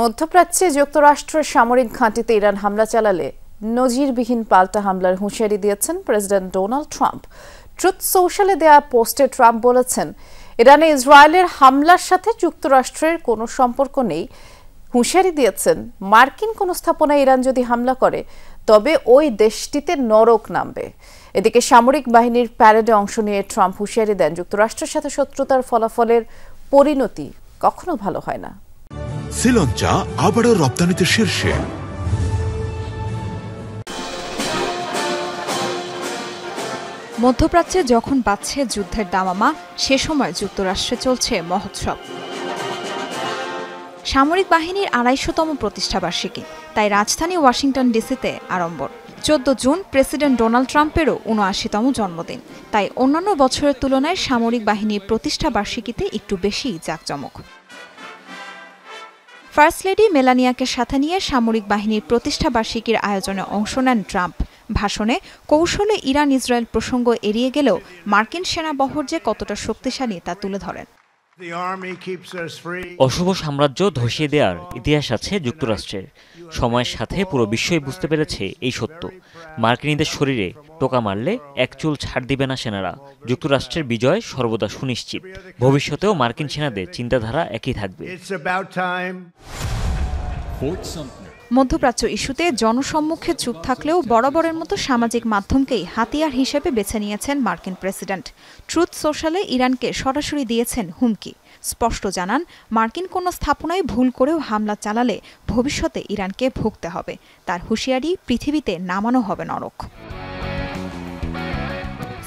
মধ্যপ্রাচ্যে যুক্তরাষ্ট্রের সামরিক ঘাঁটিতে ইরান হামলা চালালে নজিরবিহীন পাল্টা হামলার হুঁশিয়ারি দিয়েছেন প্রেসিডেন্ট ডোনাল্ড ট্রাম্প। ট্রুথ সোশ্যালে দেয়া পোস্টে ট্রাম্প বলেছেন, ইরানে ইসরায়েলের হামলার সাথে যুক্তরাষ্ট্রের কোনো সম্পর্ক নেই। হুঁশিয়ারি দিয়েছেন, মার্কিন কোনো স্থাপনায় ইরান যদি হামলা করে তবে ওই দেশটিতে নরক নামবে। এদিকে সামরিক বাহিনীর প্যারেডে অংশ নিয়ে ট্রাম্প হুঁশিয়ারি দেন, যুক্তরাষ্ট্রের সাথে শত্রুতার ফলাফলের পরিণতি কখনো ভালো হয় না। শ্রীলঙ্কা আবারও রপ্তানিতে শীর্ষে। মধ্যপ্রাচ্যে যখন বাজছে যুদ্ধের দামামা, সে সময় যুক্তরাষ্ট্রে চলছে মহোৎসব। সামরিক বাহিনীর ২৫০তম প্রতিষ্ঠাবার্ষিকী, তাই রাজধানী ওয়াশিংটন ডিসিতে আড়ম্বর। ১৪ জুন প্রেসিডেন্ট ডোনাল্ড ট্রাম্পেরও ৭৯তম জন্মদিন, তাই অন্যান্য বছরের তুলনায় সামরিক বাহিনীর প্রতিষ্ঠাবার্ষিকীতে একটু বেশি জাঁকজমক। ফার্স্ট লেডি মেলানিয়াকে সাথে নিয়ে সামরিক বাহিনীর প্রতিষ্ঠাবার্ষিকীর আয়োজনে অংশ নেন ট্রাম্প। ভাষণে কৌশলে ইরান ইসরায়েল প্রসঙ্গ এড়িয়ে গেলেও মার্কিন সেনাবহর যে কতটা শক্তিশালী তা তুলে ধরেন। অশুভ সাম্রাজ্য ধসিয়ে দেওয়ার ইতিহাস আছে যুক্তরাষ্ট্রের। সময়ের সাথে পুরো বিশ্বই বুঝতে পেরেছে এই সত্য। মার্কিনীদের শরীরে টোকা মারলে এক চুল ছাড় দিবে না সেনারা। যুক্তরাষ্ট্রের বিজয় সর্বদা সুনিশ্চিত। ভবিষ্যতেও মার্কিন সেনাদের চিন্তাধারা একই থাকবে। মধ্যপ্রাচ্য ইস্যুতে জনসম্মুখে চুপ থাকলেও বরাবরের মতো সামাজিক মাধ্যমকেই হাতিয়ার হিসেবে বেছে নিয়েছেন মার্কিন প্রেসিডেন্ট। ট্রুথ সোশ্যালে ইরানকে সরাসরি দিয়েছেন হুমকি। স্পষ্ট জানান, মার্কিন কোনো স্থাপনায় ভুল করেও হামলা চালালে ভবিষ্যতে ইরানকে ভুগতে হবে। তার হুঁশিয়ারি, পৃথিবীতে নামানো হবে নরক।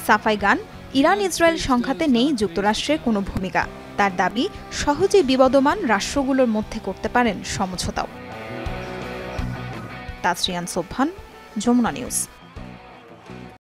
সাফাই গান, ইরান ইসরায়েল সংঘাতে নেই যুক্তরাষ্ট্রের কোনো ভূমিকা। তার দাবি, সহজেই বিবদমান রাষ্ট্রগুলোর মধ্যে করতে পারেন সমঝোতাও। তাসরিয়ান সোবহান, যমুনা নিউজ।